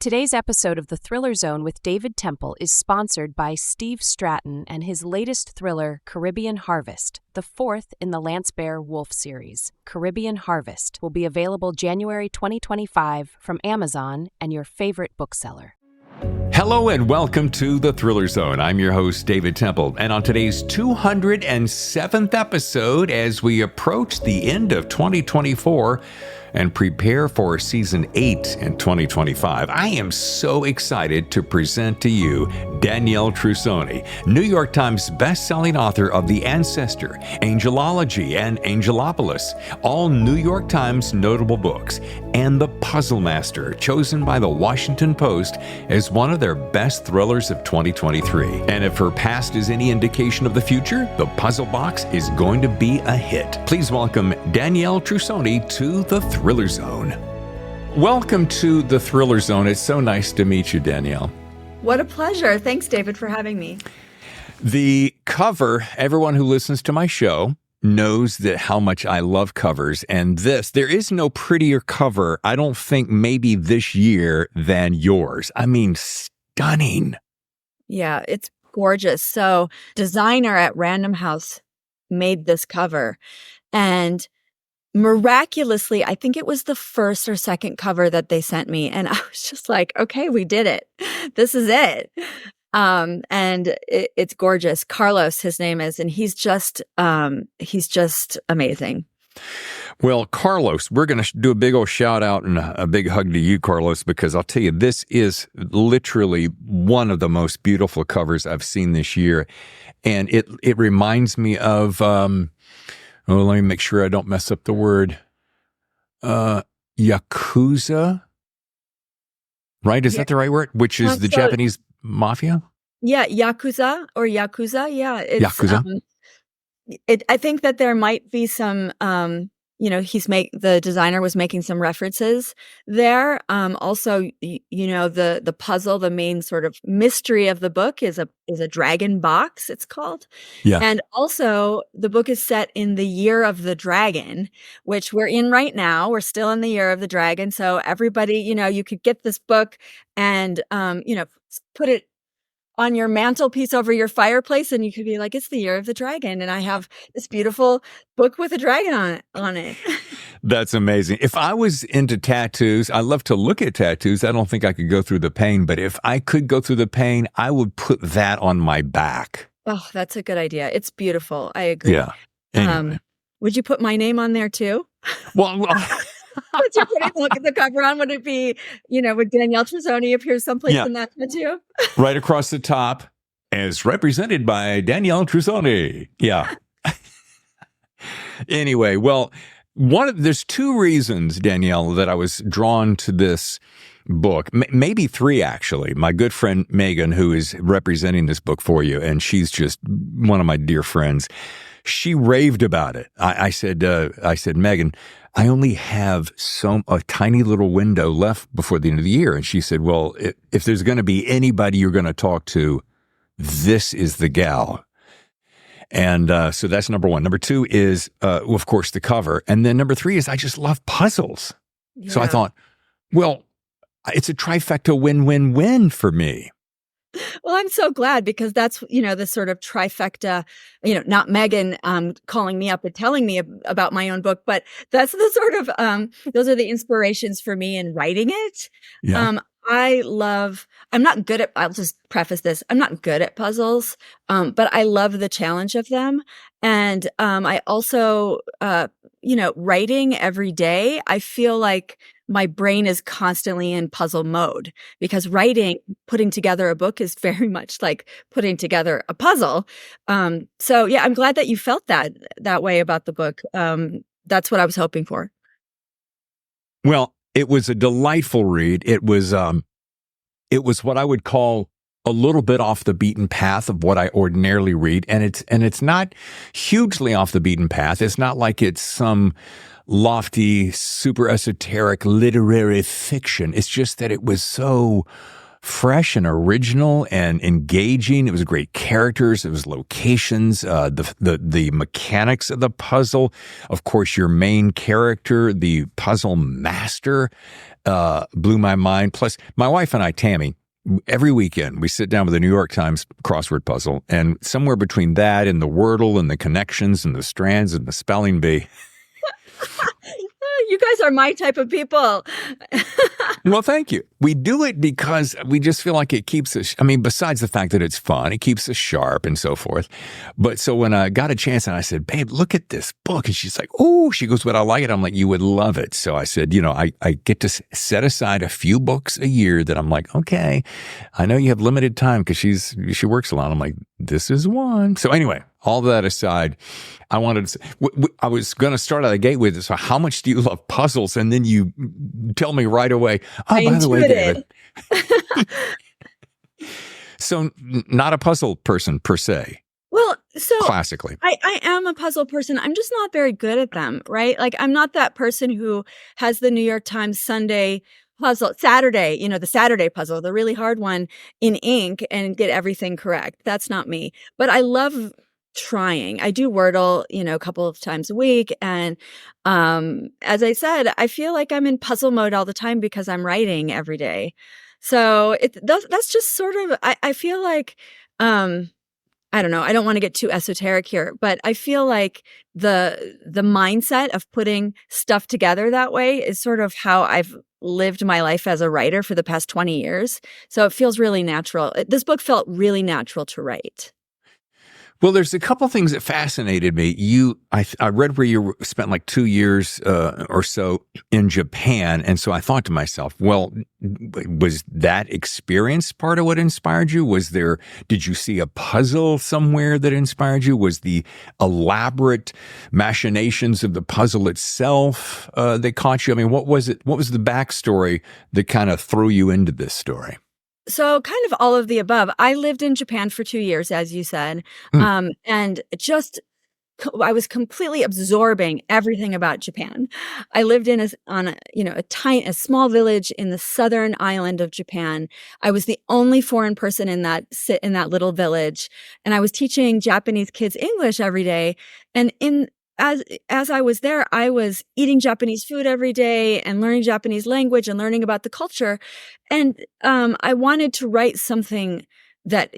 Today's episode of The Thriller Zone with David Temple is sponsored by Steve Stratton and his latest thriller, Caribbean Harvest, the fourth in the Lance Bear Wolf series. Caribbean Harvest will be available January 2025 from Amazon and your favorite bookseller. Hello and welcome to The Thriller Zone. I'm your host, David Temple, and on today's 207th episode, as we approach the end of 2024 and prepare for Season 8 in 2025, I am so excited to present to you Danielle Trussoni, New York Times bestselling author of The Ancestor, Angelology, and Angelopolis, all New York Times notable books, and The Puzzle Master, chosen by the Washington Post as one of their best thrillers of 2023. And if her past is any indication of the future, The Puzzle Box is going to be a hit. Please welcome Danielle Trussoni to The Thriller Zone. Welcome to The Thriller Zone. It's so nice to meet you, Danielle. What a pleasure. Thanks, David, for having me. The cover, everyone who listens to my show knows that how much I love covers. And there is no prettier cover, I don't think, maybe this year than yours. I mean, stunning. Yeah, it's gorgeous. So, designer at Random House made this cover. And miraculously, I think it was the first or second cover that they sent me. And I was just like, okay, we did it. This is it. And it's gorgeous. Carlos, his name is, and he's just amazing. Well, Carlos, we're going to do a big old shout out and a big hug to you, Carlos, because I'll tell you, this is literally one of the most beautiful covers I've seen this year. And it reminds me of, let me make sure I don't mess up the word, Yakuza, right? Is that the right word? Which is the Japanese mafia? Yeah, Yakuza or Yakuza. Yeah. It's, Yakuza. I think that there might be some, the designer was making some references there. Also, the puzzle, the main sort of mystery of the book is a dragon box, it's called. Yeah. And also the book is set in the year of the dragon, which we're in right now. We're still in the year of the dragon. So everybody, you could get this book and, put it on your mantelpiece over your fireplace, and you could be like, it's the year of the dragon. And I have this beautiful book with a dragon on it. That's amazing. If I was into tattoos, I love to look at tattoos. I don't think I could go through the pain, but if I could go through the pain, I would put that on my back. Oh, that's a good idea. It's beautiful. I agree. Yeah. Anyway. Would you put my name on there too? Well, would you put the cover on? Would it be, would Danielle Trussoni appear someplace in that tattoo? Right across the top, as represented by Danielle Trussoni. Yeah. Anyway, well, there's two reasons, Danielle, that I was drawn to this book. Maybe three, actually. My good friend Megan, who is representing this book for you, and she's just one of my dear friends, she raved about it. I said, Megan, I only have a tiny little window left before the end of the year. And she said, well, if there's going to be anybody you're going to talk to, this is the gal. And so that's number one. Number two is, of course, the cover. And then number three is I just love puzzles. Yeah. So I thought, well, it's a trifecta win-win-win for me. Well, I'm so glad because that's, the sort of trifecta, not Megan calling me up and telling me about my own book, but that's the sort of, those are the inspirations for me in writing it. Yeah. I'll just preface this. I'm not good at puzzles, but I love the challenge of them. And I also, writing every day, I feel like my brain is constantly in puzzle mode because putting together a book is very much like putting together a puzzle. So yeah, I'm glad that you felt that way about the book. That's what I was hoping for. Well, it was a delightful read. It was what I would call a little bit off the beaten path of what I ordinarily read. And it's not hugely off the beaten path. It's not like it's some lofty, super esoteric literary fiction. It's just that it was so fresh and original and engaging. It was great characters. It was locations, the mechanics of the puzzle. Of course, your main character, the puzzle master, blew my mind. Plus, my wife and I, Tammy, every weekend we sit down with the New York Times crossword puzzle, and somewhere between that and the Wordle and the connections and the strands and the spelling bee. You guys are my type of people. Well, thank you. We do it because we just feel like it keeps us, I mean, besides the fact that it's fun, it keeps us sharp and so forth. But so when I got a chance and I said, babe, look at this book. And she's like, oh, she goes, would I like it? I'm like, you would love it. So I said, I get to set aside a few books a year that I'm like, okay, I know you have limited time because she works a lot. I'm like, this is one. So anyway, all that aside, I wanted to say, I was going to start out of the gate with, so how much do you love puzzles? And then you tell me right away, oh, by the way, David. So not a puzzle person per se. Well, so classically, I am a puzzle person. I'm just not very good at them, right? Like I'm not that person who has the New York Times Sunday puzzle, Saturday, the Saturday puzzle, the really hard one in ink and get everything correct. That's not me. But I love trying. I do Wordle, a couple of times a week. And as I said, I feel like I'm in puzzle mode all the time because I'm writing every day. So that's just sort of, I feel like, I don't know. I don't want to get too esoteric here, but I feel like the mindset of putting stuff together that way is sort of how I've lived my life as a writer for the past 20 years. So it feels really natural. This book felt really natural to write. Well, there's a couple things that fascinated me. I read where you spent like 2 years or so in Japan. And so I thought to myself, well, was that experience part of what inspired you? Did you see a puzzle somewhere that inspired you? Was the elaborate machinations of the puzzle itself that caught you? I mean, what was it? What was the backstory that kind of threw you into this story? So kind of all of the above. I lived in Japan for 2 years, as you said, and I was completely absorbing everything about Japan. I lived in a small village in the southern island of Japan. I was the only foreign person in that little village, and I was teaching Japanese kids English every day. And as I was there, I was eating Japanese food every day and learning Japanese language and learning about the culture. And I wanted to write something that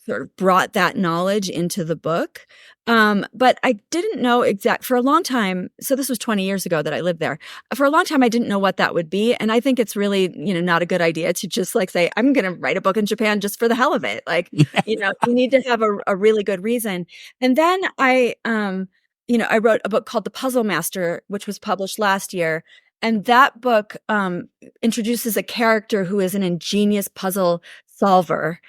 sort of brought that knowledge into the book. But I didn't know for a long time. So this was 20 years ago that I lived there. For a long time, I didn't know what that would be. And I think it's really, not a good idea to just like say, I'm going to write a book in Japan just for the hell of it. Like, you need to have a really good reason. And then I wrote a book called The Puzzle Master, which was published last year. And that book introduces a character who is an ingenious puzzle solver.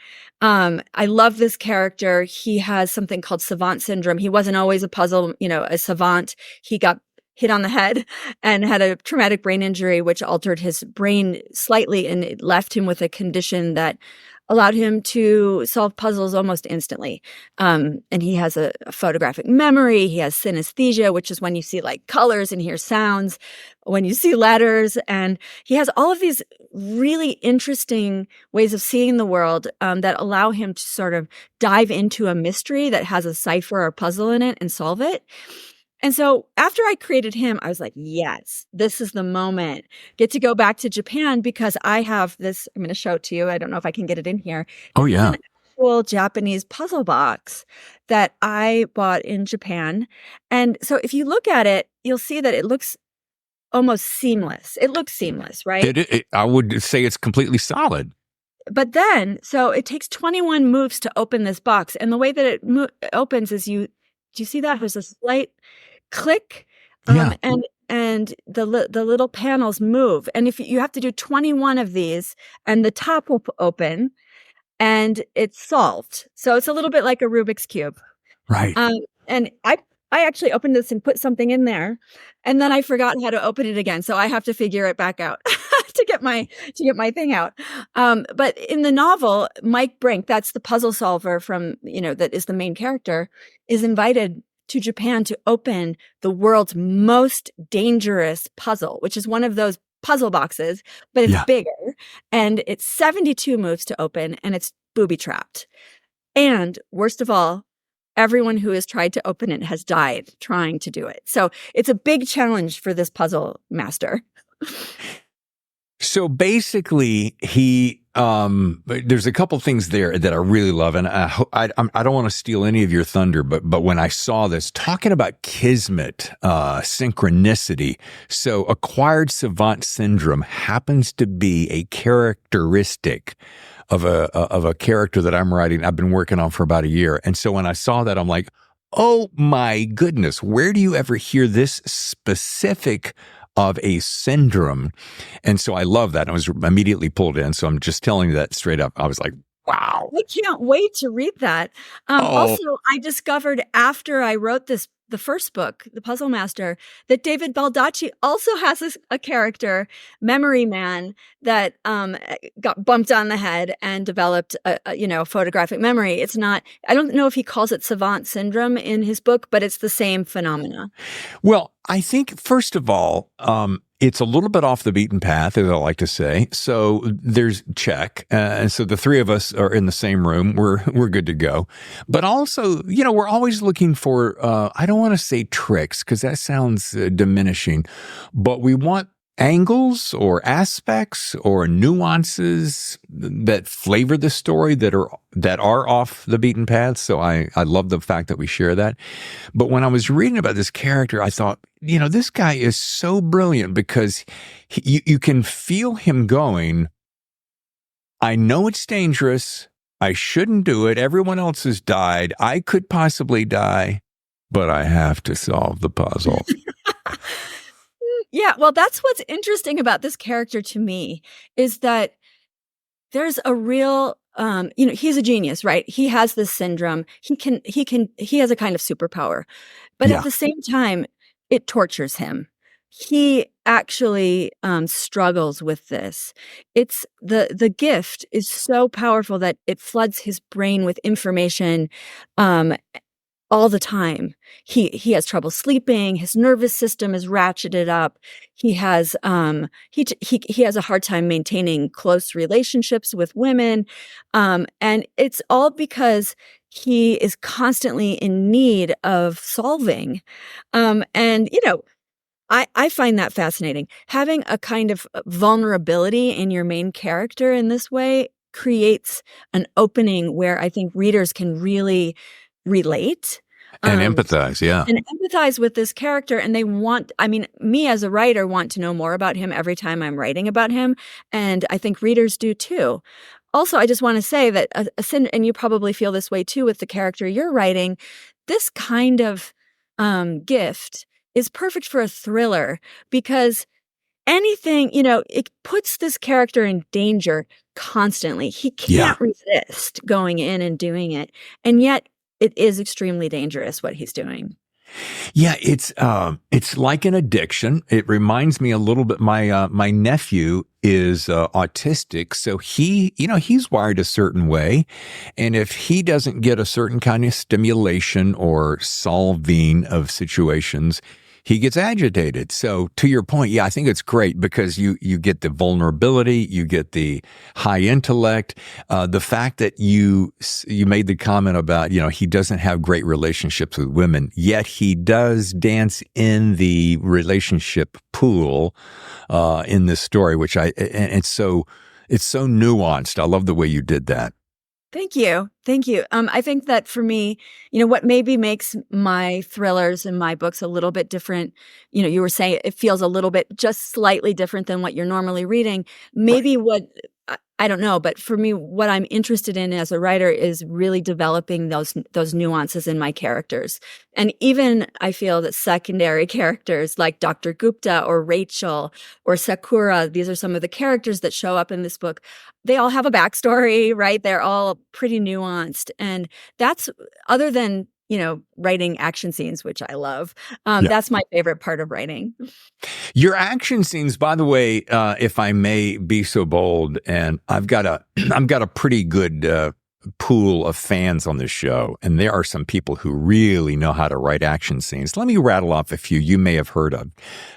I love this character. He has something called savant syndrome. He wasn't always a savant. He got hit on the head and had a traumatic brain injury, which altered his brain slightly, and it left him with a condition that allowed him to solve puzzles almost instantly. And he has a photographic memory. He has synesthesia, which is when you see like colors and hear sounds, when you see letters. And he has all of these really interesting ways of seeing the world that allow him to sort of dive into a mystery that has a cipher or puzzle in it and solve it. And so after I created him, I was like, yes, this is the moment. Get to go back to Japan because I have this, I'm going to show it to you. I don't know if I can get it in here. Oh, yeah. It's an actual Japanese puzzle box that I bought in Japan. And so if you look at it, you'll see that it looks almost seamless. It looks seamless, right? I would say it's completely solid. But then, so it takes 21 moves to open this box. And the way that it opens is do you see that? There's a slight click, and the little panels move. And if you have to do 21 of these, and the top will open, and it's solved. So it's a little bit like a Rubik's Cube, right? And I actually opened this and put something in there, and then I forgot how to open it again. So I have to figure it back out to get my thing out. But in the novel, Mike Brink, that's the puzzle solver from that is the main character, is invited to Japan to open the world's most dangerous puzzle, which is one of those puzzle boxes, but it's bigger. and it's 72 moves to open, and it's booby-trapped. And worst of all, everyone who has tried to open it has died trying to do it. So it's a big challenge for this puzzle master. So basically, there's a couple things there that I really love, and I don't want to steal any of your thunder, but when I saw this, talking about kismet, synchronicity, so acquired savant syndrome happens to be a characteristic of a character that I'm writing. I've been working on for about a year, and so when I saw that, I'm like, oh my goodness, where do you ever hear this specific of a syndrome? And so I love that. I was immediately pulled in. So I'm just telling you that straight up. I was like, wow. I can't wait to read that. Also, I discovered after I wrote the first book, The Puzzle Master, that David Baldacci also has a character, Memory Man, that got bumped on the head and developed a photographic memory. It's not, I don't know if he calls it savant syndrome in his book, but it's the same phenomena. Well, I think, first of all, it's a little bit off the beaten path, as I like to say. So there's check. And so the three of us are in the same room. We're good to go. But also, we're always looking for, I don't want to say tricks because that sounds diminishing, but we want angles or aspects or nuances that flavor the story that are off the beaten path. So I love the fact that we share that. But when I was reading about this character, I thought, this guy is so brilliant because you can feel him going, I know it's dangerous. I shouldn't do it. Everyone else has died. I could possibly die, but I have to solve the puzzle. Yeah, well, that's what's interesting about this character to me is that there's a real, he's a genius, right? He has this syndrome. He has a kind of superpower, but at the same time, it tortures him. He actually struggles with this. It's the gift is so powerful that it floods his brain with information all the time. He has trouble sleeping. His nervous system is ratcheted up. He has he has a hard time maintaining close relationships with women, and it's all because he is constantly in need of solving. And I find that fascinating. Having a kind of vulnerability in your main character in this way creates an opening where I think readers can really relate and empathize, and empathize with this character. And they me as a writer want to know more about him every time I'm writing about him. And I think readers do too. Also, I just want to say that and you probably feel this way too with the character you're writing, this kind of gift is perfect for a thriller because anything, it puts this character in danger constantly. He can't resist going in and doing it. And yet it is extremely dangerous what he's doing. Yeah, it's like an addiction. It reminds me a little bit. My nephew is autistic, so he's wired a certain way, and if he doesn't get a certain kind of stimulation or solving of situations, he gets agitated. So to your point, I think it's great because you get the vulnerability, you get the high intellect, the fact that you made the comment about, he doesn't have great relationships with women, yet he does dance in the relationship pool, in this story, and it's so nuanced. I love the way you did that. Thank you. Thank you. I think that for me, what maybe makes my thrillers and my books a little bit different, you were saying it feels a little bit just slightly different than what you're normally reading. Maybe I don't know, but for me, what I'm interested in as a writer is really developing those nuances in my characters. And even I feel that secondary characters like Dr. Gupta or Rachel or Sakura, these are some of the characters that show up in this book. They all have a backstory, right? They're all pretty nuanced. And that's, other than, writing action scenes, which I love. That's my favorite part of writing. Your action scenes, by the way, if I may be so bold, and I've got a pretty good pool of fans on this show, and there are some people who really know how to write action scenes. Let me rattle off a few you may have heard of.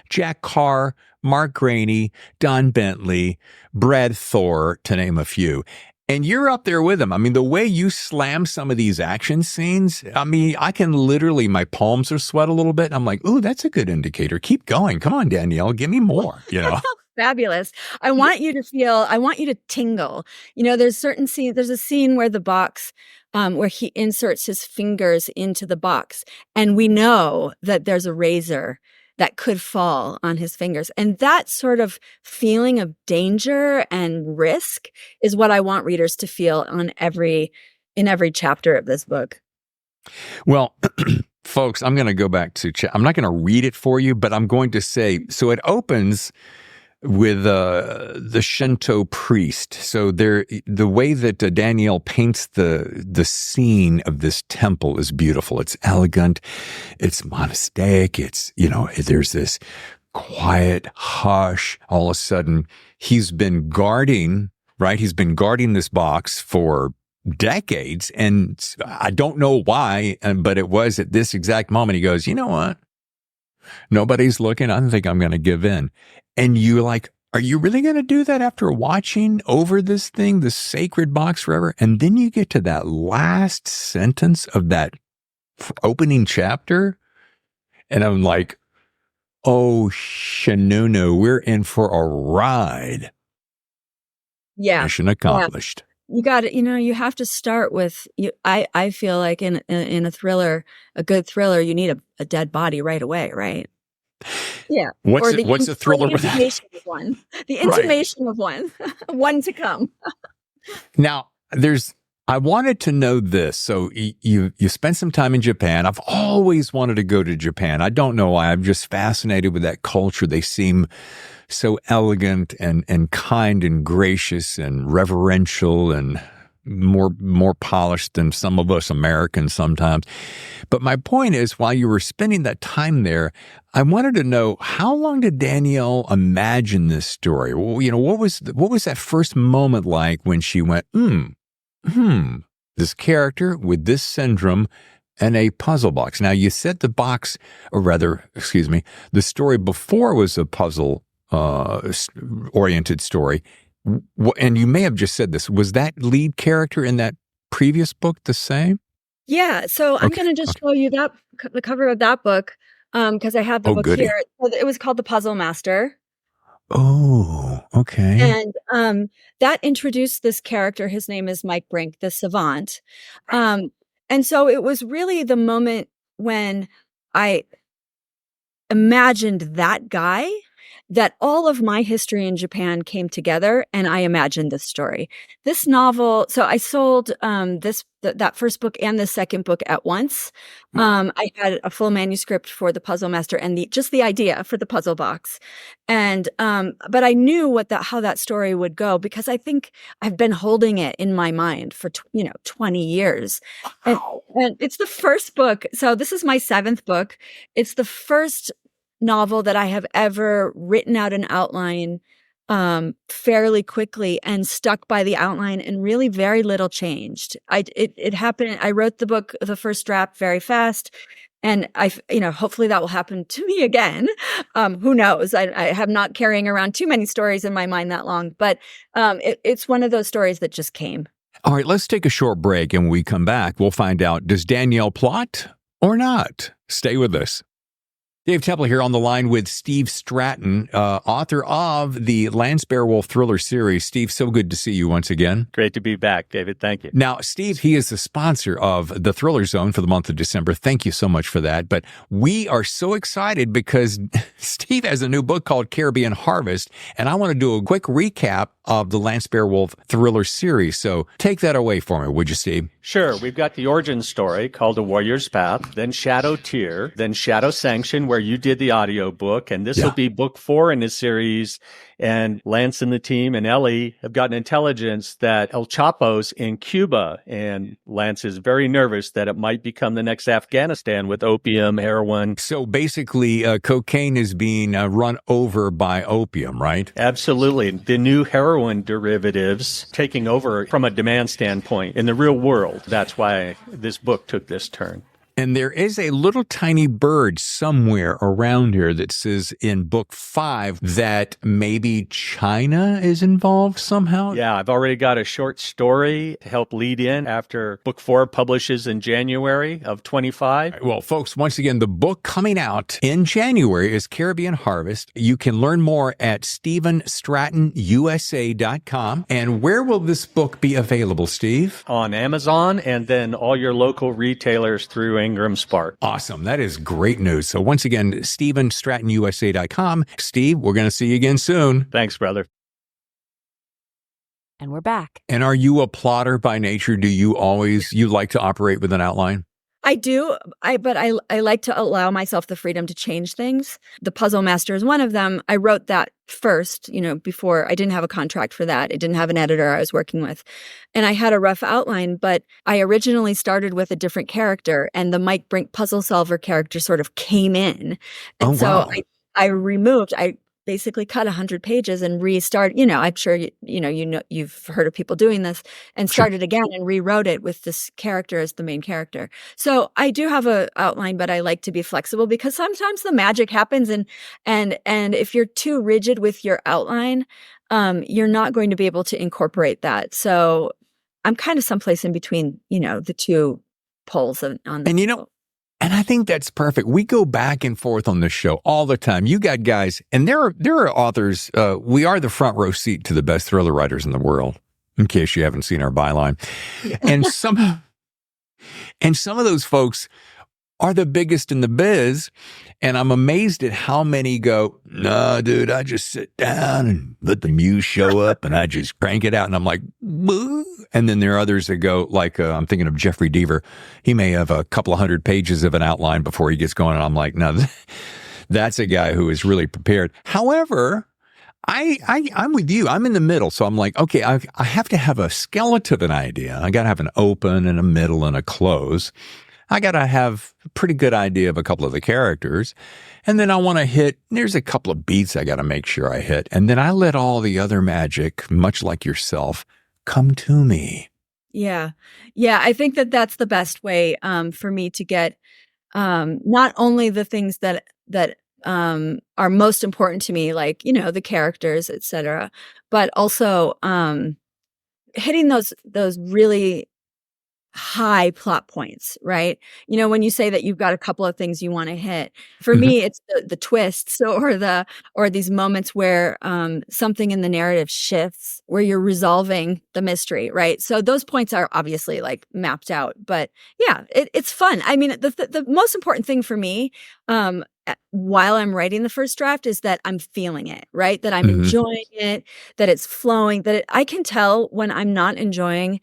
Jack Carr, Mark Graney, Don Bentley, Brad Thor, to name a few. And you're up there with them. I mean, the way you slam some of these action scenes, I mean, I can literally, my palms are sweat a little bit. I'm like, ooh, that's a good indicator. Keep going. Come on, Danielle, give me more, you know. Fabulous. I want you to tingle. You know, there's a scene where the box, where he inserts his fingers into the box, and we know that there's a razor that could fall on his fingers. And that sort of feeling of danger and risk is what I want readers to feel in every chapter of this book. Well, folks, I'm going to go back to, I'm not going to read it for you, but I'm going to say, so it opens with the Shinto priest. So the way that Danielle paints the scene of this temple is beautiful. It's elegant. It's monastic. It's, you know, there's this quiet hush. All of a sudden, he's been guarding, right? He's been guarding this box for decades. And I don't know why, but it was at this exact moment he goes, you know what? Nobody's looking. I don't think I'm going to give in. And you're like, are you really going to do that after watching over this thing, the sacred box forever? And then you get to that last sentence of that opening chapter. And I'm like, oh, Shanunu, we're in for a ride. Yeah. Mission accomplished. Yeah. You got it. You know, you have to start with you. I feel like in a thriller, a good thriller, you need a dead body right away, right? Yeah. What's a thriller with that? The intimation of one. The intimation of one. One to come. Now, I wanted to know this. So you spent some time in Japan. I've always wanted to go to Japan. I don't know why. I'm just fascinated with that culture. They seem so elegant and kind and gracious and reverential and more polished than some of us Americans sometimes. But my point is, while you were spending that time there, I wanted to know, how long did Danielle imagine this story? Well, you know, what was that first moment like when she went, this character with this syndrome and a puzzle box. Now, you said the story before was a puzzle oriented story. And you may have just said this. Was that lead character in that previous book the same? Yeah. So I'm going to just show you the cover of that book because I have the book goody. here. It was called The Puzzle Master. Oh, okay. And that introduced this character. His name is Mike Brink, the savant. And so it was really the moment when I imagined that guy, that all of my history in Japan came together, and I imagined this story. This novel, so I sold that first book and the second book at once. I had a full manuscript for The Puzzle Master and just the idea for the puzzle box. And but I knew how that story would go, because I think I've been holding it in my mind for 20 years. And it's the first book. So this is my 7th book. It's the first novel that I have ever written out an outline fairly quickly and stuck by the outline, and really very little changed. It happened. I wrote the first draft very fast, and hopefully that will happen to me again. Who knows? I have not carrying around too many stories in my mind that long, but it's one of those stories that just came. All right, let's take a short break, and when we come back, we'll find out, does Danielle plot or not? Stay with us. Dave Temple here on the line with Steve Stratton, author of the Lance Beowulf thriller series. Steve, so good to see you once again. Great to be back, David. Thank you. Now, Steve, he is the sponsor of the Thriller Zone for the month of December. Thank you so much for that. But we are so excited because Steve has a new book called Caribbean Harvest, and I want to do a quick recap of the Lance Beowulf thriller series. So take that away for me, would you, Steve? Sure. We've got the origin story called A Warrior's Path, then Shadow Tear, then Shadow Sanction, where you did the audio book, and this will be book 4 in this series. And Lance and the team and Ellie have gotten intelligence that El Chapo's in Cuba, and Lance is very nervous that it might become the next Afghanistan with opium, heroin. So basically, cocaine is being run over by opium, right? Absolutely. The new heroin heroin derivatives taking over from a demand standpoint in the real world. That's why this book took this turn. And there is a little tiny bird somewhere around here that says in book 5 that maybe China is involved somehow. Yeah, I've already got a short story to help lead in after book 4 publishes in January of 25. Well, folks, once again, the book coming out in January is Caribbean Harvest. You can learn more at StephenStrattonUSA.com. And where will this book be available, Steve? On Amazon and then all your local retailers through Ingram Spark. Awesome. That is great news. So once again, StephenStrattonUSA.com. Steve, we're going to see you again soon. Thanks, brother. And we're back. And are you a plotter by nature? Do you like to operate with an outline? I do, but I like to allow myself the freedom to change things. The Puzzle Master is one of them. I wrote that first, before. I didn't have a contract for that. I didn't have an editor I was working with. And I had a rough outline, but I originally started with a different character, and the Mike Brink puzzle solver character sort of came in. And I basically cut 100 pages and restart. I'm sure you've heard of people doing this, and started again and rewrote it with this character as the main character. So I do have a outline, but I like to be flexible because sometimes the magic happens, and if you're too rigid with your outline, you're not going to be able to incorporate that. So I'm kind of someplace in between, the two poles on the And I think that's perfect. We go back and forth on this show all the time. You got guys, and there are authors. We are the front row seat to the best thriller writers in the world, in case you haven't seen our byline. And some of those folks are the biggest in the biz. And I'm amazed at how many go, no, dude, I just sit down and let the muse show up and I just crank it out. And I'm like, boo. And then there are others that go like, I'm thinking of Jeffrey Deaver. He may have a couple of 100 pages of an outline before he gets going. And I'm like, no, that's a guy who is really prepared. However, I'm with you. I'm in the middle. So I'm like, okay, I have to have a skeleton of an idea. I got to have an open and a middle and a close. I got to have a pretty good idea of a couple of the characters. And then I want to there's a couple of beats I got to make sure I hit. And then I let all the other magic, much like yourself, come to me. Yeah. Yeah. I think that's the best way for me to get not only the things that are most important to me, like, the characters, etc., but also hitting those really high plot points, right? When you say that you've got a couple of things you want to hit, for me, it's the twists or these moments where something in the narrative shifts, where you're resolving the mystery, right? So those points are obviously like mapped out, but yeah, it's fun. I mean, the most important thing for me, while I'm writing the first draft, is that I'm feeling it, right? That I'm enjoying it, that it's flowing, I can tell when I'm not enjoying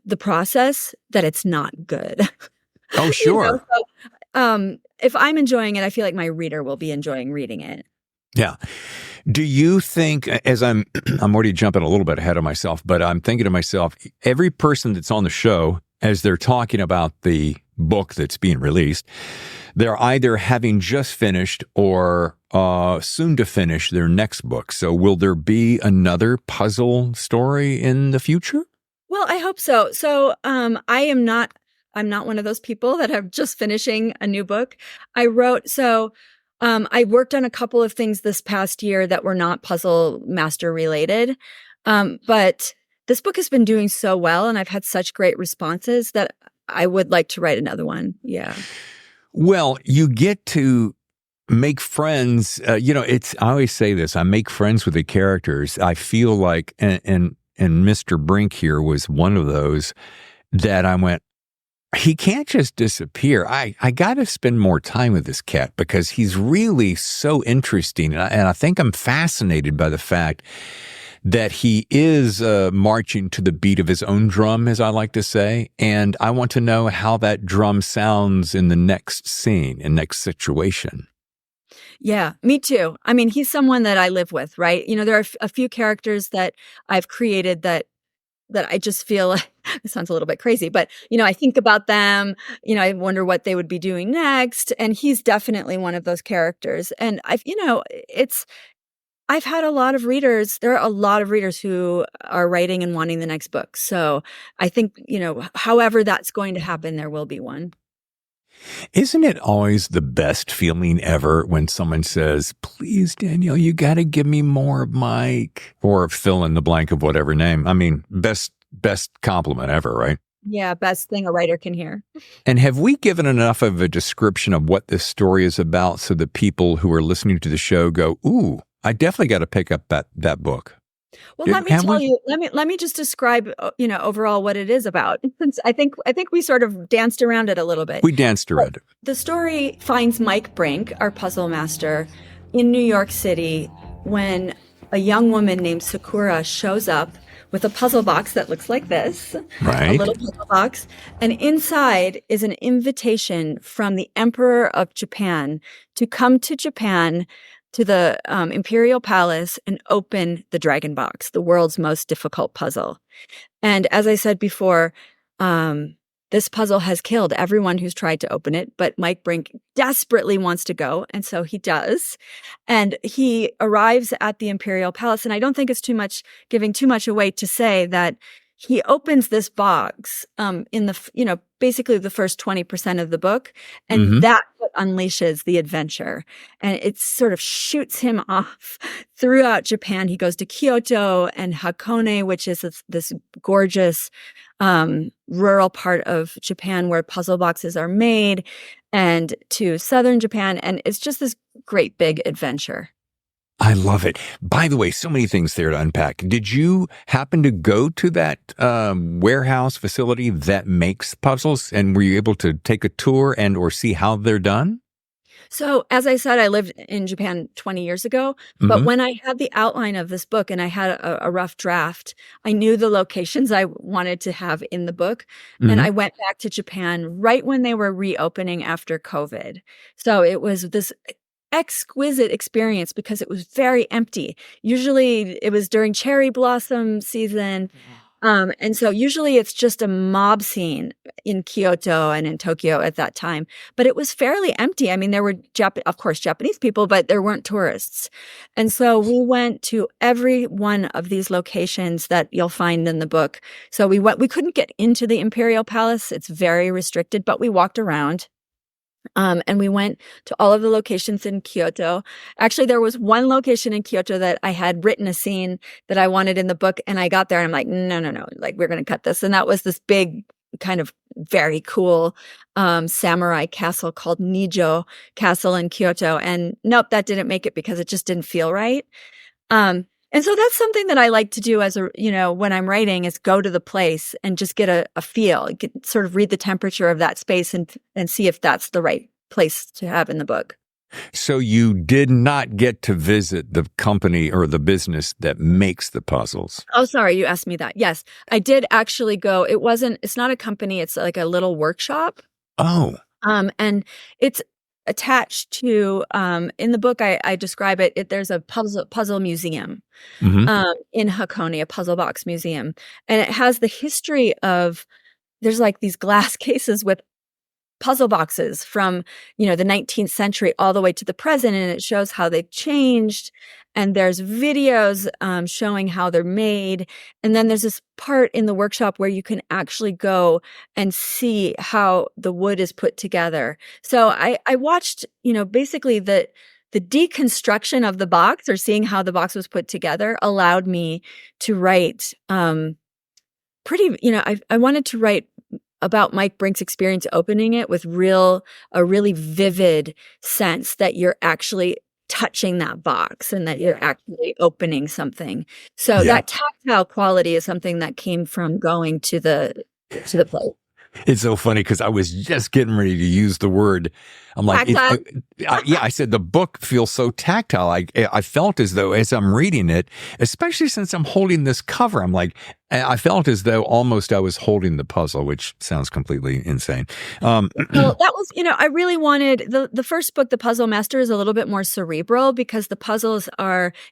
the process that it's not good. Oh, sure. So, if I'm enjoying it, I feel like my reader will be enjoying reading it. Yeah. Do you think, as I'm already jumping a little bit ahead of myself, but I'm thinking to myself, every person that's on the show, as they're talking about the book that's being released, they're either having just finished or soon to finish their next book. So will there be another puzzle story in the future? Well, I hope so. So I'm not one of those people that are just finishing a new book. I worked on a couple of things this past year that were not Puzzle Master related. But this book has been doing so well, and I've had such great responses that I would like to write another one. Yeah. Well, you get to make friends. I always say this, I make friends with the characters. I feel like, and Mr. Brink here was one of those that I went, he can't just disappear. I got to spend more time with this cat because he's really so interesting. And I think I'm fascinated by the fact that he is marching to the beat of his own drum, as I like to say. And I want to know how that drum sounds in the next scene, in next situation. Yeah, me too. I mean, he's someone that I live with, right? There are a few characters that I've created that I just feel like, it sounds a little bit crazy, but, I think about them, I wonder what they would be doing next. And he's definitely one of those characters. And I've had a lot of readers. There are a lot of readers who are writing and wanting the next book. So I think, however that's going to happen, there will be one. Isn't it always the best feeling ever when someone says, please, Danielle, you got to give me more of Mike, or fill in the blank of whatever name? I mean, best compliment ever, right? Yeah, best thing a writer can hear. And have we given enough of a description of what this story is about so that people who are listening to the show go, ooh, I definitely got to pick up that book? Well, let me tell you. Let me just describe, overall what it is about. I think we sort of danced around it a little bit. We danced around it. The story finds Mike Brink, our puzzle master, in New York City when a young woman named Sakura shows up with a puzzle box that looks like this, right? A little puzzle box, and inside is an invitation from the Emperor of Japan to come to Japan, to the Imperial Palace, and open the Dragon Box, the world's most difficult puzzle. And as I said before, this puzzle has killed everyone who's tried to open it, but Mike Brink desperately wants to go, and so he does. And he arrives at the Imperial Palace, and I don't think it's giving too much away to say that he opens this box in the, basically the first 20% of the book, and that's what unleashes the adventure. And it sort of shoots him off throughout Japan. He goes to Kyoto and Hakone, which is this gorgeous rural part of Japan where puzzle boxes are made, and to southern Japan. And it's just this great big adventure. I love it. By the way, so many things there to unpack. Did you happen to go to that warehouse facility that makes puzzles? And were you able to take a tour and or see how they're done? So, as I said, I lived in Japan 20 years ago, but when I had the outline of this book and I had a rough draft, I knew the locations I wanted to have in the book. And I went back to Japan right when they were reopening after COVID. So it was this exquisite experience because it was very empty. Usually it was during cherry blossom season. And so usually it's just a mob scene in Kyoto and in Tokyo at that time, but it was fairly empty. I mean, there were, of course, Japanese people, but there weren't tourists. And so we went to every one of these locations that you'll find in the book. So we couldn't get into the Imperial Palace. It's very restricted, but we walked around. And we went to all of the locations in Kyoto. Actually, there was one location in Kyoto that I had written a scene that I wanted in the book, and I got there and I'm like, no, like we're going to cut this. And that was this big kind of very cool samurai castle called Nijo Castle in Kyoto. And nope, that didn't make it because it just didn't feel right. And so that's something that I like to do when I'm writing, is go to the place and just get a feel, sort of read the temperature of that space and see if that's the right place to have in the book. So you did not get to visit the company or the business that makes the puzzles. Oh, sorry. You asked me that. Yes, I did actually go. It's not a company. It's like a little workshop. Oh. And it's attached to, in the book, I describe it. There's a puzzle museum in Hakone, a puzzle box museum. And it has the history of, there's like these glass cases with puzzle boxes from, the 19th century all the way to the present. And it shows how they've changed. And there's videos showing how they're made. And then there's this part in the workshop where you can actually go and see how the wood is put together. So I watched, basically the deconstruction of the box, or seeing how the box was put together, allowed me to write I wanted to write about Mike Brink's experience opening it with a really vivid sense that you're actually touching that box and that you're actually opening something. So that tactile quality is something that came from going to the play. It's so funny because I was just getting ready to use the word. I'm like, I said the book feels so tactile. I felt as though as I'm reading it, especially since I'm holding this cover, I'm like, I felt as though almost I was holding the puzzle, which sounds completely insane. Well, that was, I really wanted the first book, The Puzzle Master, is a little bit more cerebral because the puzzles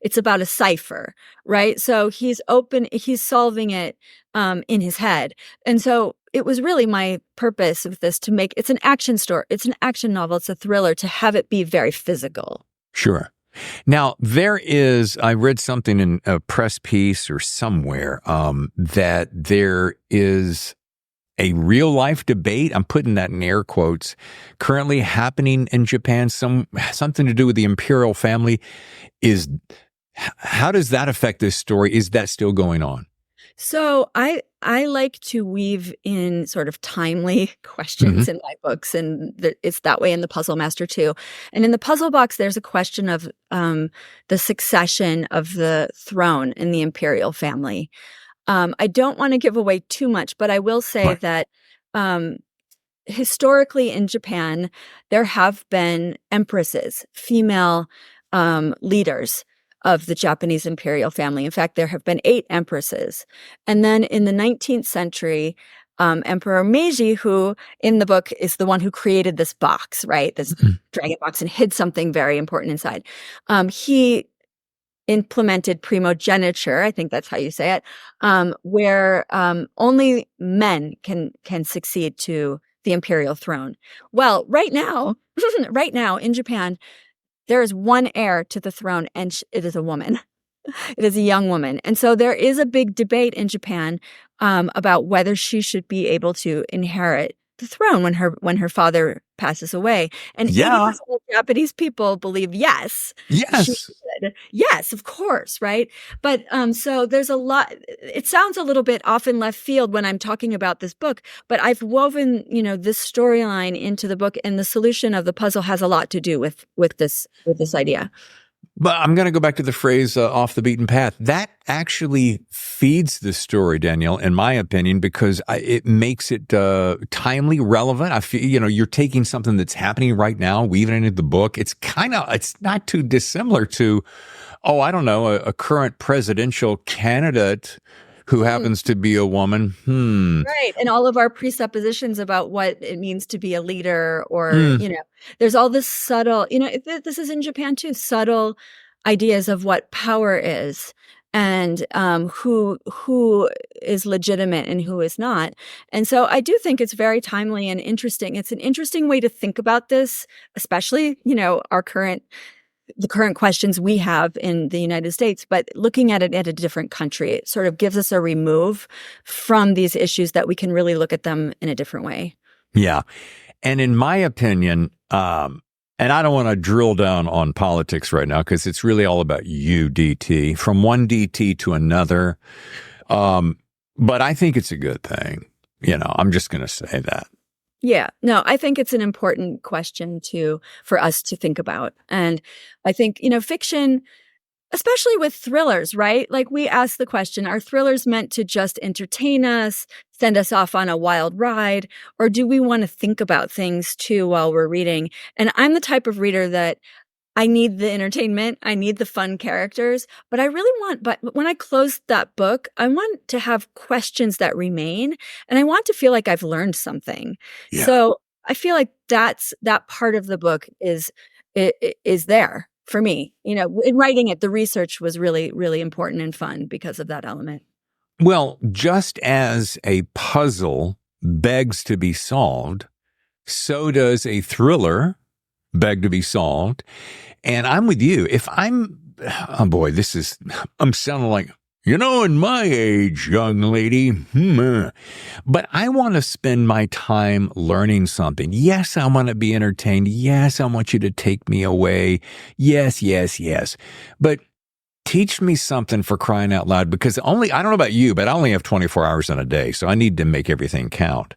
it's about a cipher, right? So he's solving it in his head. And so it was really my purpose of this it's an action story. It's an action novel. It's a thriller, to have it be very physical. Sure. Now, I read something in a press piece or somewhere that there is a real life debate, I'm putting that in air quotes, currently happening in Japan, something to do with the imperial family. How does that affect this story? Is that still going on? So I like to weave in sort of timely questions in my books, and it's that way in the Puzzle Master too. And in the Puzzle Box, there's a question of the succession of the throne in the imperial family. I don't want to give away too much, but I will say that historically in Japan, there have been empresses, female leaders of the Japanese imperial family. In fact, there have been 8 empresses. And then in the 19th century, Emperor Meiji, who in the book is the one who created this box, right? This dragon box, and hid something very important inside. He implemented primogeniture, I think that's how you say it, where only men can succeed to the imperial throne. Well, right now in Japan, there is one heir to the throne, and it is a woman. It is a young woman. And so there is a big debate in Japan about whether she should be able to inherit the throne when her father passes away. And 80% of Japanese people believe yes. Yes. She should. Yes, of course, right? But so there's a lot. It sounds a little bit off in left field when I'm talking about this book, but I've woven, this storyline into the book, and the solution of the puzzle has a lot to do with this idea. But I'm going to go back to the phrase off the beaten path. That actually feeds the story, Danielle, in my opinion, because it makes it timely, relevant. I feel, you're taking something that's happening right now, weaving it into the book. It's not too dissimilar to, I don't know, a current presidential candidate who happens to be a woman. Right. And all of our presuppositions about what it means to be a leader, or, there's all this subtle, this is in Japan too, subtle ideas of what power is, and who is legitimate and who is not. And so I do think it's very timely and interesting. It's an interesting way to think about this, especially, the current questions we have in the United States, but looking at it at a different country, it sort of gives us a remove from these issues that we can really look at them in a different way. Yeah. And in my opinion, and I don't want to drill down on politics right now because it's really all about you, DT, from one DT to another. But I think it's a good thing. I'm just going to say that. Yeah, no, I think it's an important question for us to think about. And I think, fiction, especially with thrillers, right? Like, we ask the question, are thrillers meant to just entertain us, send us off on a wild ride, or do we want to think about things too while we're reading? And I'm the type of reader that I need the entertainment, I need the fun characters, but when I close that book, I want to have questions that remain, and I want to feel like I've learned something. Yeah. So I feel like that part of the book is there for me. In writing it, the research was really, really important and fun because of that element. Well, just as a puzzle begs to be solved, so does a thriller beg to be solved. And I'm with you. I'm sounding like, in my age, young lady, but I want to spend my time learning something. Yes, I want to be entertained. Yes, I want you to take me away. Yes, yes, yes. But teach me something, for crying out loud, because I don't know about you, but I only have 24 hours in a day, so I need to make everything count.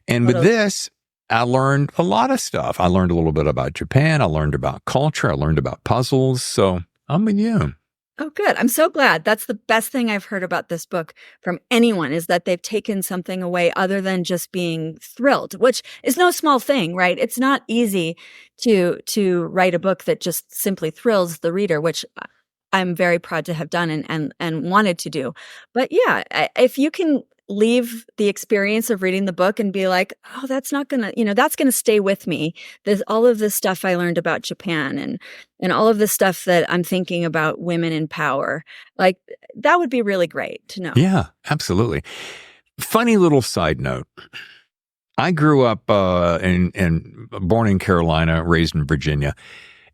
And with this, I learned a lot of stuff. I learned a little bit about Japan. I learned about culture. I learned about puzzles. So I'm with you. Oh, good. I'm so glad. That's the best thing I've heard about this book from anyone, is that they've taken something away other than just being thrilled, which is no small thing, right? It's not easy to write a book that just simply thrills the reader, which I'm very proud to have done and wanted to do. But yeah, if you can leave the experience of reading the book and be like, oh, that's not gonna, that's gonna stay with me. There's all of this stuff I learned about Japan and all of this stuff that I'm thinking about women in power. Like, that would be really great to know. Yeah, absolutely. Funny little side note. I grew up born in Carolina, raised in Virginia.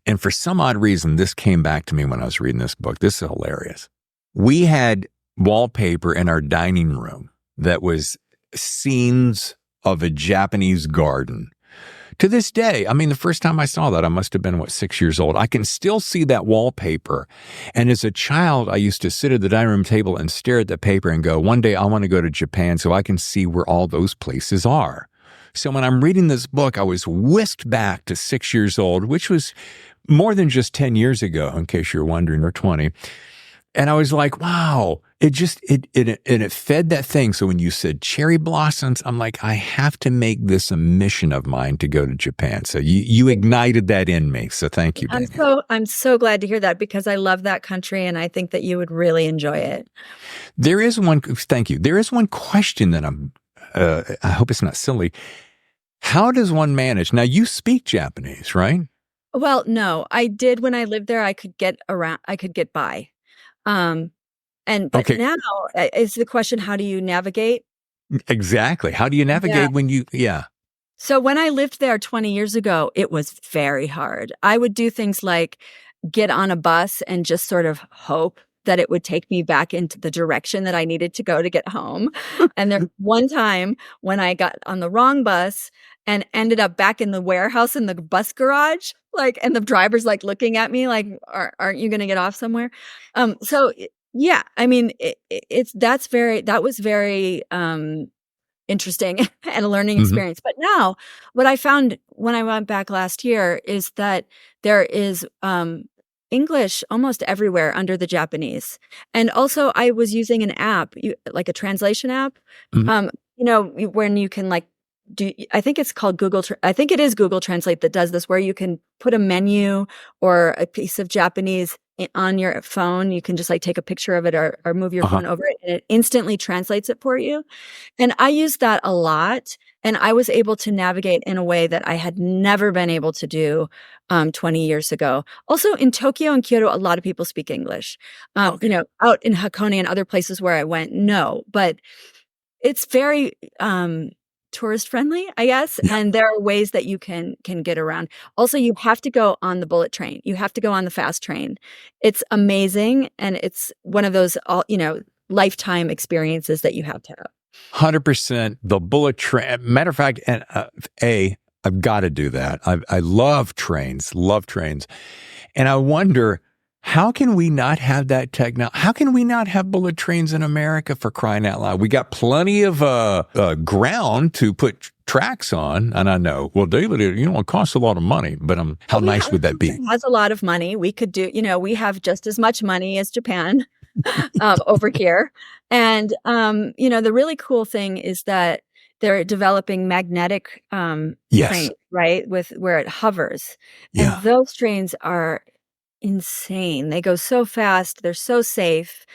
And for some odd reason, this came back to me when I was reading this book. This is hilarious. We had wallpaper in our dining room that was scenes of a Japanese garden. To this day, I mean, the first time I saw that, I must have been, 6 years old. I can still see that wallpaper. And as a child, I used to sit at the dining room table and stare at the paper and go, one day I want to go to Japan so I can see where all those places are. So when I'm reading this book, I was whisked back to 6 years old, which was more than just 10 years ago, in case you're wondering, or 20. And I was like, wow, it fed that thing. So when you said cherry blossoms, I'm like, I have to make this a mission of mine to go to Japan. So you ignited that in me. So thank you, Danielle. I'm so glad to hear that, because I love that country and I think that you would really enjoy it. Thank you. There is one question that I hope it's not silly. How does one manage? Now you speak Japanese, right? Well, no, I did when I lived there. I could get by. But Okay. now is the question, how do you navigate? Exactly. How do you navigate when you, So when I lived there 20 years ago, it was very hard. I would do things like get on a bus and just sort of hope that it would take me back into the direction that I needed to go to get home. And there one time when I got on the wrong bus and ended up back in the warehouse in the bus garage, and the driver's looking at me like, aren't you going to get off somewhere? Yeah, I mean, that was very interesting and a learning experience. But now what I found when I went back last year is that there is English almost everywhere under the Japanese. And also I was using an app, like a translation app, when you can I think it's called I think it is Google Translate that does this, where you can put a menu or a piece of Japanese on your phone. You can just take a picture of it or move your phone over it, and it instantly translates it for you. And I used that a lot, and I was able to navigate in a way that I had never been able to do 20 years ago. Also in Tokyo and Kyoto, a lot of people speak English. Out in Hakone and other places where I went, no, but it's very tourist friendly, I guess. Yeah. And there are ways that you can get around. Also, you have to go on the bullet train. You have to go on the fast train. It's amazing. And it's one of those, lifetime experiences that you have to have. 100%. The bullet train. Matter of fact, and I've got to do that. I love trains. And I wonder, how can we not have that technology? How can we not have bullet trains in America, for crying out loud? We got plenty of ground to put tracks on. And I know, well, David, it costs a lot of money, but how nice would that be? It has a lot of money. We could do, we have just as much money as Japan over here. And, the really cool thing is that they're developing magnetic trains, right? Where it hovers. Yeah. And those trains are insane. They go so fast. They're so safe.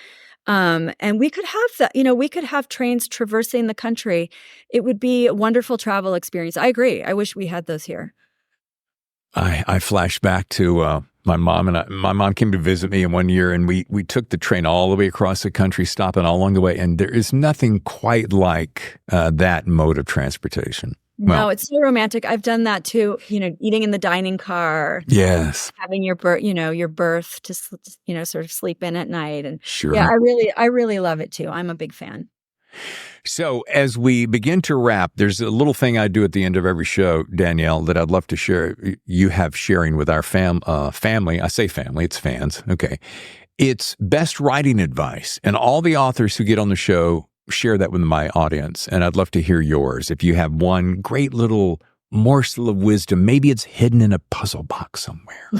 And we could have that, we could have trains traversing the country. It would be a wonderful travel experience. I agree. I wish we had those here. I flash back to my mom my mom came to visit me in one year, and we took the train all the way across the country, stopping all along the way. And there is nothing quite like that mode of transportation. No, it's so romantic. I've done that too. Eating in the dining car. Yes. Having your berth to sort of sleep in at night, and sure. Yeah, I really love it too. I'm a big fan. So as we begin to wrap, there's a little thing I do at the end of every show, Danielle, that I'd love to share. You have sharing with our family. I say family, it's fans. Okay. It's best writing advice, and all the authors who get on the show share that with my audience, and I'd love to hear yours. If you have one great little morsel of wisdom, maybe it's hidden in a puzzle box somewhere.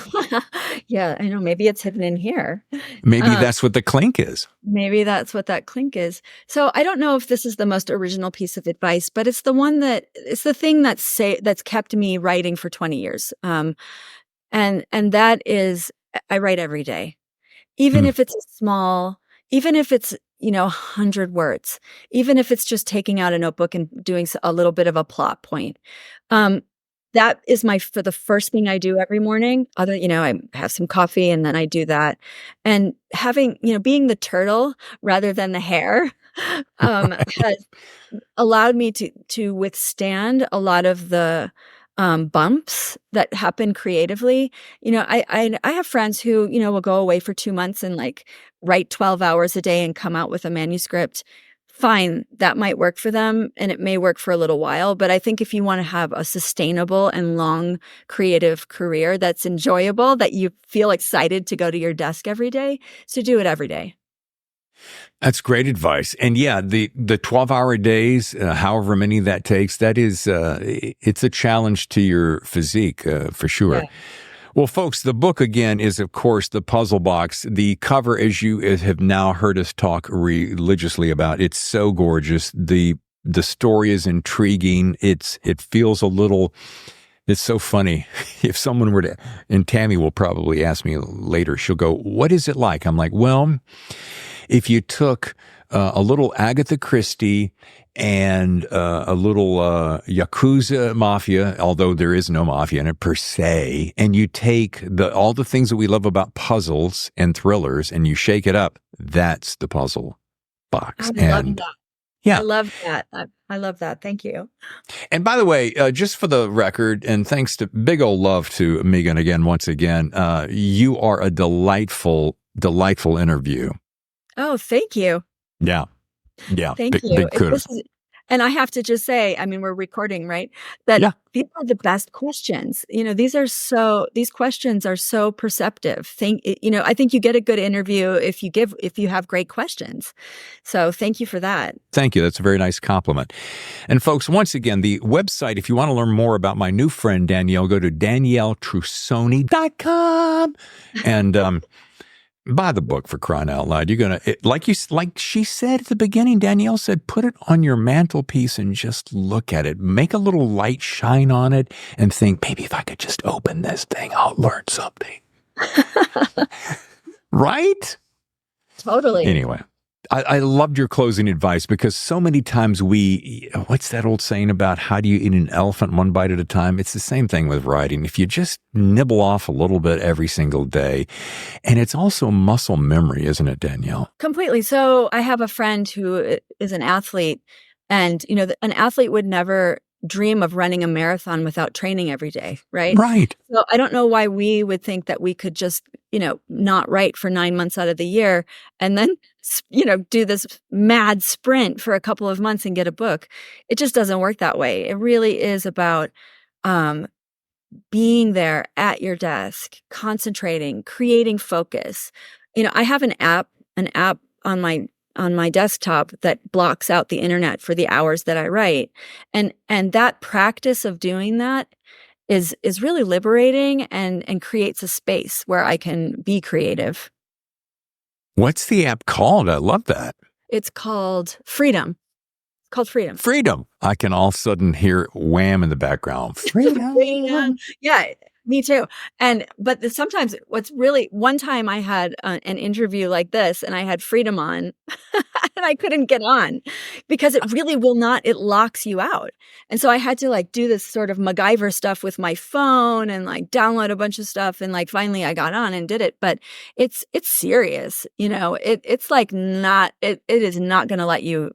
Yeah, I know. Maybe it's hidden in here. Maybe that's what the clink is. Maybe that's what that clink is. So I don't know if this is the most original piece of advice, but it's the thing that's kept me writing for 20 years. And that is, I write every day, even if it's even if it's 100 words, even if it's just taking out a notebook and doing a little bit of a plot point. That is for the first thing I do every morning. I have some coffee and then I do that. And having, being the turtle rather than the hare, has allowed me to withstand a lot of the bumps that happen creatively. I have friends who, will go away for 2 months and like write 12 hours a day and come out with a manuscript. Fine, that might work for them and it may work for a little while. But I think if you want to have a sustainable and long creative career that's enjoyable, that you feel excited to go to your desk every day, so do it every day. That's great advice. And yeah, the 12-hour days, however many that takes, that is, it's a challenge to your physique, for sure. Yeah. Well, folks, the book again is, of course, The Puzzle Box. The cover, as you have now heard us talk religiously about, it's so gorgeous. The story is intriguing. It feels a little. It's so funny. If someone were to, and Tammy will probably ask me later, she'll go, "What is it like?" I'm like, well, if you took a little Agatha Christie and a little Yakuza mafia, although there is no mafia in it per se, and you take all the things that we love about puzzles and thrillers and you shake it up, that's the Puzzle Box. I love that. Yeah. I love that. I love that. Thank you. And by the way, just for the record, and thanks to big old love to Megan again, once again, you are a delightful interview. Oh, thank you. Yeah. Yeah. Thank you. Big kudos. And I have to just say, I mean, we're recording, right? That these are the best questions. These questions are so perceptive. I think you get a good interview if you have great questions. So thank you for that. Thank you. That's a very nice compliment. And folks, once again, the website, if you want to learn more about my new friend, Danielle, go to DanielleTrussoni.com and, buy the book, for crying out loud. You're going to, like she said at the beginning, Danielle said, put it on your mantelpiece and just look at it. Make a little light shine on it and think, maybe if I could just open this thing, I'll learn something. Right? Totally. Anyway, I loved your closing advice because so many times what's that old saying about how do you eat an elephant one bite at a time? It's the same thing with writing. If you just nibble off a little bit every single day, and it's also muscle memory, isn't it, Danielle? Completely. So I have a friend who is an athlete, and, an athlete would never dream of running a marathon without training every day, right? Right. So I don't know why we would think that we could just, not write for 9 months out of the year and then, do this mad sprint for a couple of months and get a book. It just doesn't work that way. It really is about being there at your desk, concentrating, creating focus. I have an app on my desktop that blocks out the internet for the hours that I write. And that practice of doing that is really liberating and creates a space where I can be creative. What's the app called? I love that. It's called Freedom. It's called Freedom. Freedom. I can all of a sudden hear Wham in the background. Freedom. Freedom. Yeah. Me too. But sometimes one time I had an interview like this and I had Freedom on and I couldn't get on because it really it locks you out. And so I had to do this sort of MacGyver stuff with my phone and download a bunch of stuff. And finally I got on and did it, but it's serious. It's it is not going to let you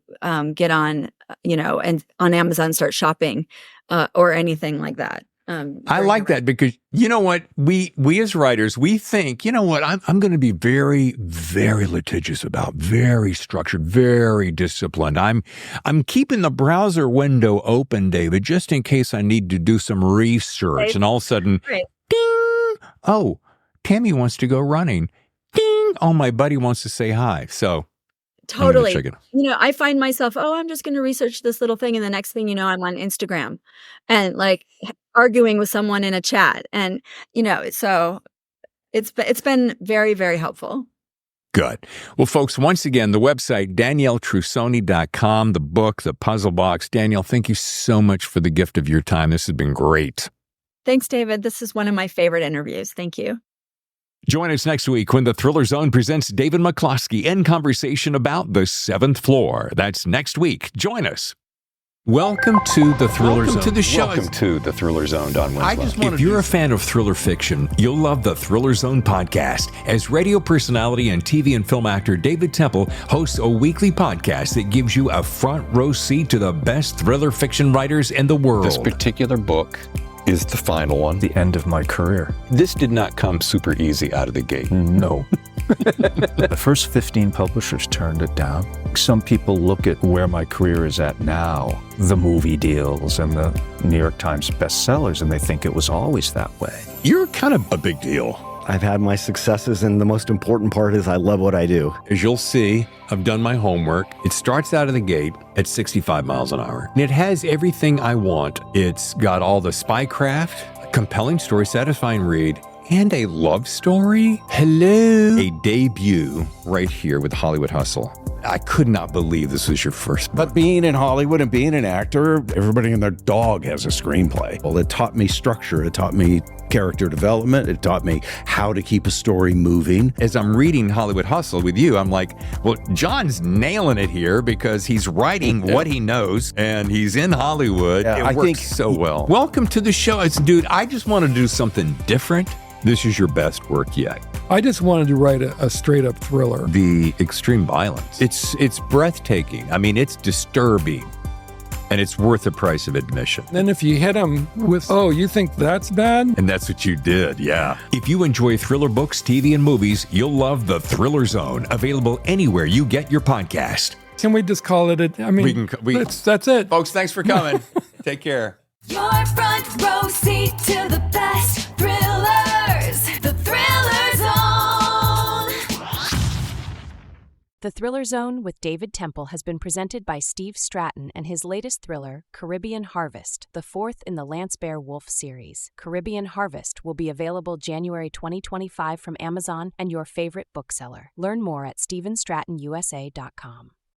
get on, and on Amazon start shopping or anything like that. I like that because you know what? We as writers, we think, you know what? I'm going to be very, very litigious about, very structured, very disciplined. I'm keeping the browser window open, David, just in case I need to do some research. Right. And all of a sudden, Ding! Oh, Tammy wants to go running. Ding! Oh, my buddy wants to say hi. So. Totally. I find myself, I'm just going to research this little thing. And the next thing you know, I'm on Instagram and arguing with someone in a chat. And, so it's been very, very helpful. Good. Well, folks, once again, the website, DanielleTrussoni.com, the book, The Puzzle Box. Danielle, thank you so much for the gift of your time. This has been great. Thanks, David. This is one of my favorite interviews. Thank you. Join us next week when the Thriller Zone presents David McCloskey in conversation about the seventh floor. That's next week. Join us. Welcome to the Thriller Zone. To the show. Welcome to the Thriller Zone, Don Winslow. If you're a fan of thriller fiction, you'll love the Thriller Zone podcast. As radio personality and TV and film actor David Temple hosts a weekly podcast that gives you a front row seat to the best thriller fiction writers in the world. This particular book is the final one. The end of my career. This did not come super easy out of the gate. No. The first 15 publishers turned it down. Some people look at where my career is at now, the movie deals and the New York Times bestsellers, and they think it was always that way. You're kind of a big deal. I've had my successes, and the most important part is I love what I do. As you'll see, I've done my homework. It starts out of the gate at 65 miles an hour. And it has everything I want. It's got all the spycraft, a compelling story, satisfying read, and a love story. Hello. A debut right here with Hollywood Hustle. I could not believe this was your first book. But being in Hollywood and being an actor, everybody and their dog has a screenplay. Well, it taught me structure. It taught me character development. It taught me how to keep a story moving. As I'm reading Hollywood Hustle with you, I'm like, well, John's nailing it here because he's writing what he knows and he's in Hollywood. Yeah, it works so well. Welcome to the show. Dude, I just want to do something different. This is your best work yet. I just wanted to write a straight-up thriller. The extreme violence. It's breathtaking. I mean, it's disturbing. And it's worth the price of admission. Then if you hit them with, oh, you think that's bad? And that's what you did, yeah. If you enjoy thriller books, TV, and movies, you'll love The Thriller Zone, available anywhere you get your podcast. Can we just call it that's it. Folks, thanks for coming. Take care. Your front row seat to the best thrillers. The Thriller Zone. The Thriller Zone with David Temple has been presented by Steve Stratton and his latest thriller, Caribbean Harvest, the fourth in the Lance Bear Wolf series. Caribbean Harvest will be available January 2025 from Amazon and your favorite bookseller. Learn more at StephenStrattonUSA.com.